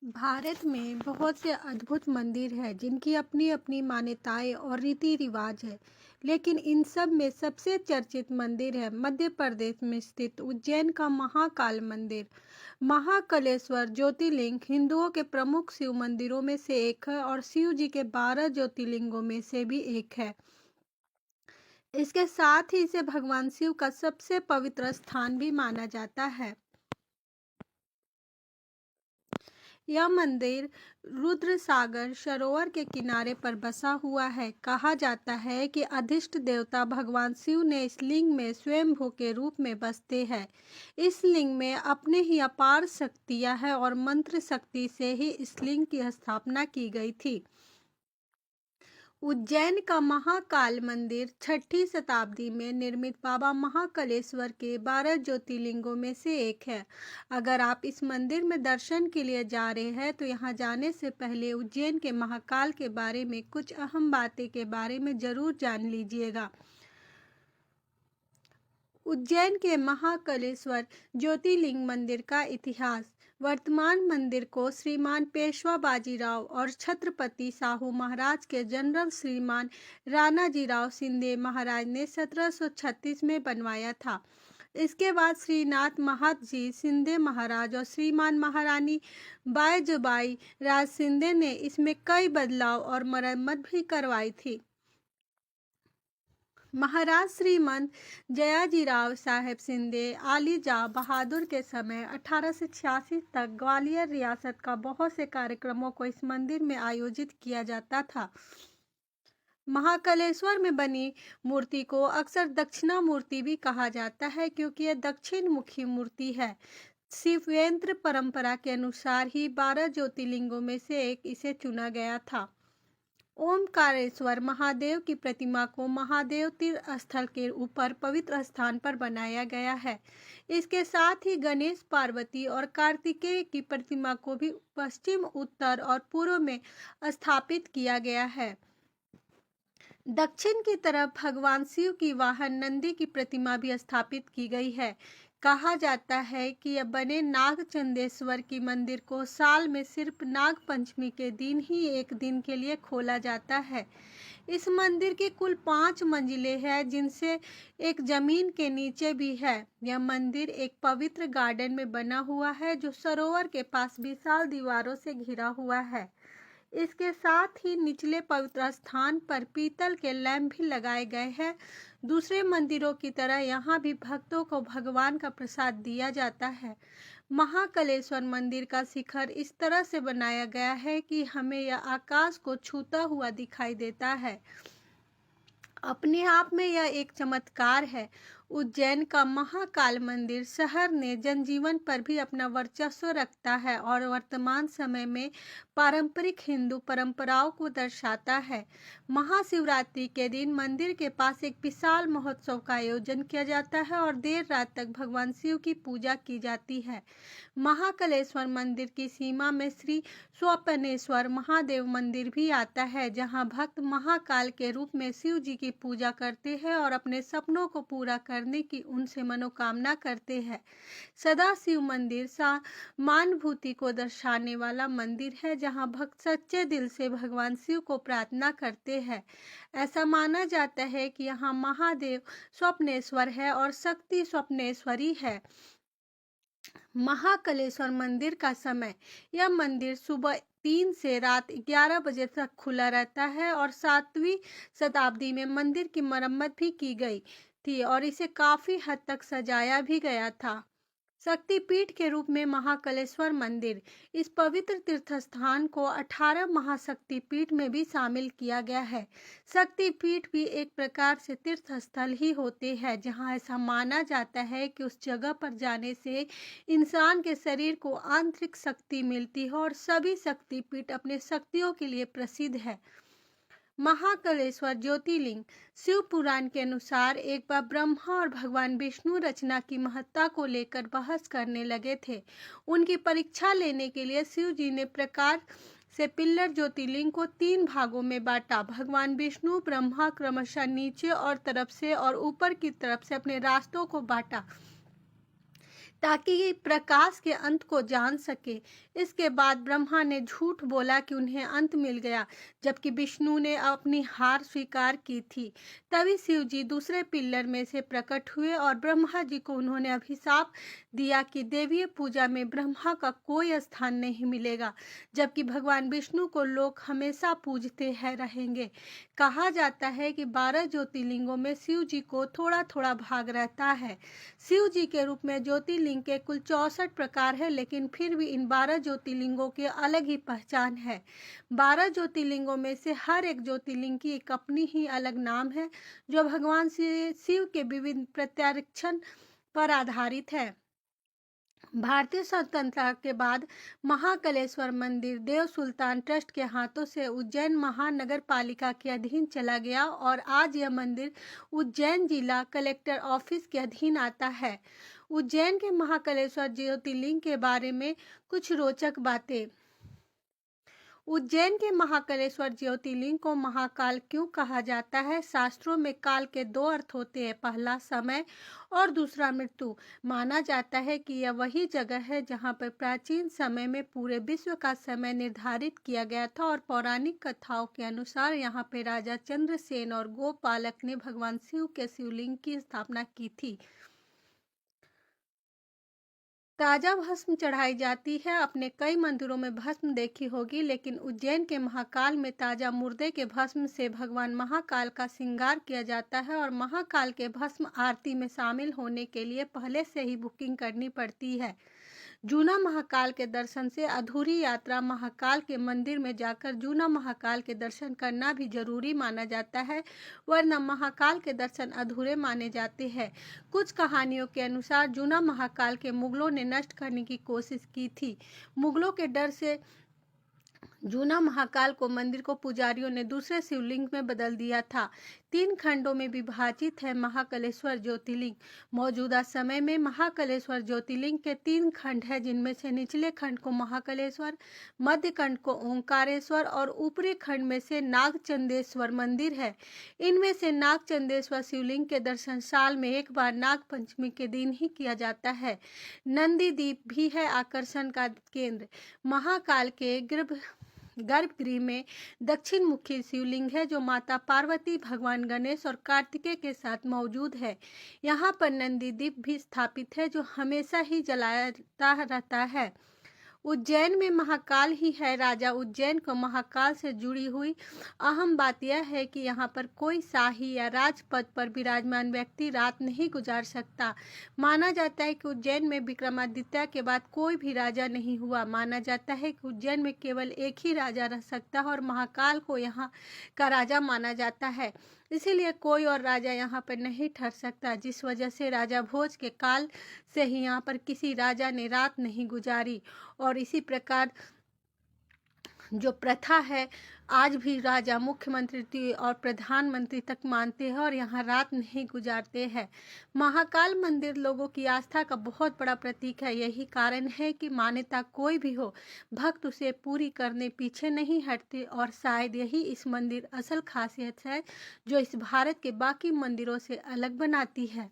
भारत में बहुत से अद्भुत मंदिर हैं जिनकी अपनी अपनी मान्यताएं और रीति रिवाज है। लेकिन इन सब में सबसे चर्चित मंदिर है मध्य प्रदेश में स्थित उज्जैन का महाकाल मंदिर। महाकालेश्वर ज्योतिर्लिंग हिंदुओं के प्रमुख शिव मंदिरों में से एक है और शिव जी के 12 ज्योतिर्लिंगों में से भी एक है। इसके साथ ही इसे भगवान शिव का सबसे पवित्र स्थान भी माना जाता है। यह मंदिर रुद्र सागर सरोवर के किनारे पर बसा हुआ है। कहा जाता है कि अधिष्ट देवता भगवान शिव ने इस लिंग में स्वयंभू के रूप में बसते हैं। इस लिंग में अपने ही अपार शक्तियां हैं और मंत्र शक्ति से ही इस लिंग की स्थापना की गई थी। उज्जैन का महाकाल मंदिर 6ठी शताब्दी में निर्मित बाबा महाकालेश्वर के 12 ज्योतिर्लिंगों में से एक है। अगर आप इस मंदिर में दर्शन के लिए जा रहे हैं तो यहाँ जाने से पहले उज्जैन के महाकाल के बारे में कुछ अहम बातें के बारे में जरूर जान लीजिएगा। उज्जैन के महाकालेश्वर ज्योतिर्लिंग मंदिर का इतिहास। वर्तमान मंदिर को श्रीमान पेशवा बाजीराव और छत्रपति साहू महाराज के जनरल श्रीमान राणाजीराव शिंदे महाराज ने 1736 में बनवाया था। इसके बाद श्रीनाथ महादजी शिंदे महाराज और श्रीमान महारानी बायजुबाई राज शिंदे ने इसमें कई बदलाव और मरम्मत भी करवाई थी। महाराज श्रीमंत जयाजीराव साहेब शिंदे आलीजा बहादुर के समय 1886 तक ग्वालियर रियासत का बहुत से कार्यक्रमों को इस मंदिर में आयोजित किया जाता था। महाकालेश्वर में बनी मूर्ति को अक्सर दक्षिणा मूर्ति भी कहा जाता है क्योंकि यह दक्षिण मुखी मूर्ति है। शिवयंत्र परंपरा के अनुसार ही 12 ज्योतिर्लिंगों में से एक इसे चुना गया था। ओमकारेश्वर महादेव की प्रतिमा को महादेव तीर्थ स्थल के ऊपर पवित्र स्थान पर बनाया गया है। इसके साथ ही गणेश पार्वती और कार्तिकेय की प्रतिमा को भी पश्चिम उत्तर और पूर्व में स्थापित किया गया है। दक्षिण की तरफ भगवान शिव की वाहन नंदी की प्रतिमा भी स्थापित की गई है। कहा जाता है कि यह बने नागचंदेश्वर की मंदिर को साल में सिर्फ नाग पंचमी के दिन ही एक दिन के लिए खोला जाता है। इस मंदिर की कुल 5 मंजिलें हैं जिनसे एक जमीन के नीचे भी है। यह मंदिर एक पवित्र गार्डन में बना हुआ है जो सरोवर के पास विशाल दीवारों से घिरा हुआ है। इसके साथ ही निचले पवित्र स्थान पर पीतल के लैंप भी लगाए गए हैं। दूसरे मंदिरों की तरह यहाँ भी भक्तों को भगवान का प्रसाद दिया जाता है। महाकालेश्वर मंदिर का शिखर इस तरह से बनाया गया है कि हमें यह आकाश को छूता हुआ दिखाई देता है। अपने आप में यह एक चमत्कार है। उज्जैन का महाकाल मंदिर शहर ने जनजीवन पर भी अपना वर्चस्व रखता है और वर्तमान समय में पारंपरिक हिंदू परंपराओं को दर्शाता है। महाशिवरात्रि के दिन मंदिर के पास एक विशाल महोत्सव का आयोजन किया जाता है और देर रात तक भगवान शिव की पूजा की जाती है। महाकालेश्वर मंदिर की सीमा में श्री स्वपनेश्वर महादेव मंदिर भी आता है जहां भक्त महाकाल के रूप में शिव जी की पूजा करते हैं और अपने सपनों को पूरा करने की उनसे मनोकामना करते हैं। सदा शिव मंदिर समानुभूति को दर्शाने वाला मंदिर है जहां भक्त सच्चे दिल से भगवान शिव को प्रार्थना करते हैं। ऐसा माना जाता है कि यहाँ महादेव स्वप्नेश्वर है और शक्ति स्वप्नेश्वरी है। महाकालेश्वर मंदिर का समय। यह मंदिर सुबह 3 से रात 11 बजे तक खुला रहता है और 7वीं शताब्दी में मंदिर की मरम्मत भी की गई थी और इसे काफी हद तक सजाया भी गया था। शक्तिपीठ के रूप में महाकालेश्वर मंदिर। इस पवित्र तीर्थ स्थान को 18 महाशक्तिपीठ में भी शामिल किया गया है। शक्तिपीठ भी एक प्रकार से तीर्थ स्थल ही होते हैं जहां ऐसा माना जाता है कि उस जगह पर जाने से इंसान के शरीर को आंतरिक शक्ति मिलती है और सभी शक्तिपीठ अपने शक्तियों के लिए प्रसिद्ध है। महाकालेश्वर ज्योतिर्लिंग। शिव पुराण के अनुसार एक बार ब्रह्मा और भगवान विष्णु रचना की महत्ता को लेकर बहस करने लगे थे। उनकी परीक्षा लेने के लिए शिव जी ने प्रकार से पिल्लर ज्योतिर्लिंग को 3 भागों में बांटा। भगवान विष्णु ब्रह्मा क्रमशः नीचे और तरफ से और ऊपर की तरफ से अपने रास्तों को बांटा ताकि प्रकाश के अंत को जान सके। इसके बाद ब्रह्मा ने झूठ बोला कि उन्हें अंत मिल गया, जबकि विष्णु ने अपनी हार स्वीकार की थी। तभी शिव जी दूसरे पिल्लर में से प्रकट हुए और ब्रह्मा जी को उन्होंने अभिशाप दिया कि देवीय पूजा में ब्रह्मा का कोई स्थान नहीं मिलेगा, जबकि भगवान विष्णु को लोग हमेशा पूजते हैं रहेंगे। कहा जाता है कि 12 ज्योतिर्लिंगों में शिव जी को थोड़ा थोड़ा भाग रहता है। शिव जी के रूप में ज्योतिर्लिंग के कुल 64 प्रकार है, लेकिन फिर भी इन 12 ज्योतिर्लिंगों की अलग ही पहचान है। 12 ज्योतिर्लिंगों में से हर एक ज्योतिर्लिंग की एक अपनी ही अलग नाम है, जो भगवान शिव के विविध प्रत्यारक्षण पर आधारित है। भारतीय स्वतंत्रता के बाद महाकालेश्वर मंदिर देव सुल्तान ट्रस्ट के हाथों से उज्जैन महानगर पालिका के अधीन चला गया और आज यह मंदिर उज्जैन जिला कलेक्टर ऑफिस के अधीन आता है। उज्जैन के महाकालेश्वर ज्योतिर्लिंग के बारे में कुछ रोचक बातें। उज्जैन के महाकालेश्वर ज्योतिर्लिंग को महाकाल क्यों कहा जाता है? शास्त्रों में काल के दो अर्थ होते हैं, पहला समय और दूसरा मृत्यु। माना जाता है कि यह वही जगह है जहां पर प्राचीन समय में पूरे विश्व का समय निर्धारित किया गया था और पौराणिक कथाओं के अनुसार यहां पर राजा चंद्रसेन और गोपालक ने भगवान शिव के शिवलिंग की स्थापना की थी। ताजा भस्म चढ़ाई जाती है। अपने कई मंदिरों में भस्म देखी होगी, लेकिन उज्जैन के महाकाल में ताजा मुर्दे के भस्म से भगवान महाकाल का श्रृंगार किया जाता है और महाकाल के भस्म आरती में शामिल होने के लिए पहले से ही बुकिंग करनी पड़ती है। जूना महाकाल के दर्शन से अधूरी यात्रा। महाकाल के मंदिर में जाकर जूना महाकाल के दर्शन करना भी जरूरी माना जाता है, वरना महाकाल के दर्शन अधूरे माने जाते हैं। कुछ कहानियों के अनुसार जूना महाकाल के मुगलों ने नष्ट करने की कोशिश की थी। मुगलों के डर से जूना महाकाल को मंदिर को पुजारियों ने दूसरे शिवलिंग में बदल दिया था। 3 खंडों में विभाजित है महाकालेश्वर ज्योतिर्लिंग। मौजूदा समय में महाकालेश्वर ज्योतिर्लिंग के 3 खंड है, जिनमें से निचले खंड को महाकालेश्वर, मध्य खंड को ओंकारेश्वर और ऊपरी खंड में से नागचंदेश्वर मंदिर है। इनमें से नागचंदेश्वर शिवलिंग के दर्शन साल में एक बार नाग पंचमी के दिन ही किया जाता है। नंदी द्वीप भी है आकर्षण का केंद्र। महाकाल के गर्भगृह में दक्षिण मुखी शिवलिंग है, जो माता पार्वती, भगवान गणेश और कार्तिकेय के साथ मौजूद है। यहाँ पर नंदी दीप भी स्थापित है, जो हमेशा ही जलाता रहता है। उज्जैन में महाकाल ही है। राजा उज्जैन को महाकाल से जुड़ी हुई अहम बात यह है कि यहाँ पर कोई शाही या राजपद पर विराजमान व्यक्ति रात नहीं गुजार सकता। माना जाता है कि उज्जैन में विक्रमादित्य के बाद कोई भी राजा नहीं हुआ। माना जाता है कि उज्जैन में केवल एक ही राजा रह सकता है और महाकाल को यहाँ का राजा माना जाता है। इसीलिए कोई और राजा यहाँ पर नहीं ठहर सकता, जिस वजह से राजा भोज के काल से ही यहाँ पर किसी राजा ने रात नहीं गुजारी। और इसी प्रकार जो प्रथा है, आज भी राजा मुख्यमंत्री और प्रधानमंत्री तक मानते हैं और यहाँ रात नहीं गुजारते हैं। महाकाल मंदिर लोगों की आस्था का बहुत बड़ा प्रतीक है। यही कारण है कि मान्यता कोई भी हो, भक्त उसे पूरी करने पीछे नहीं हटते और शायद यही इस मंदिर असल खासियत है, जो इस भारत के बाकी मंदिरों से अलग बनाती है।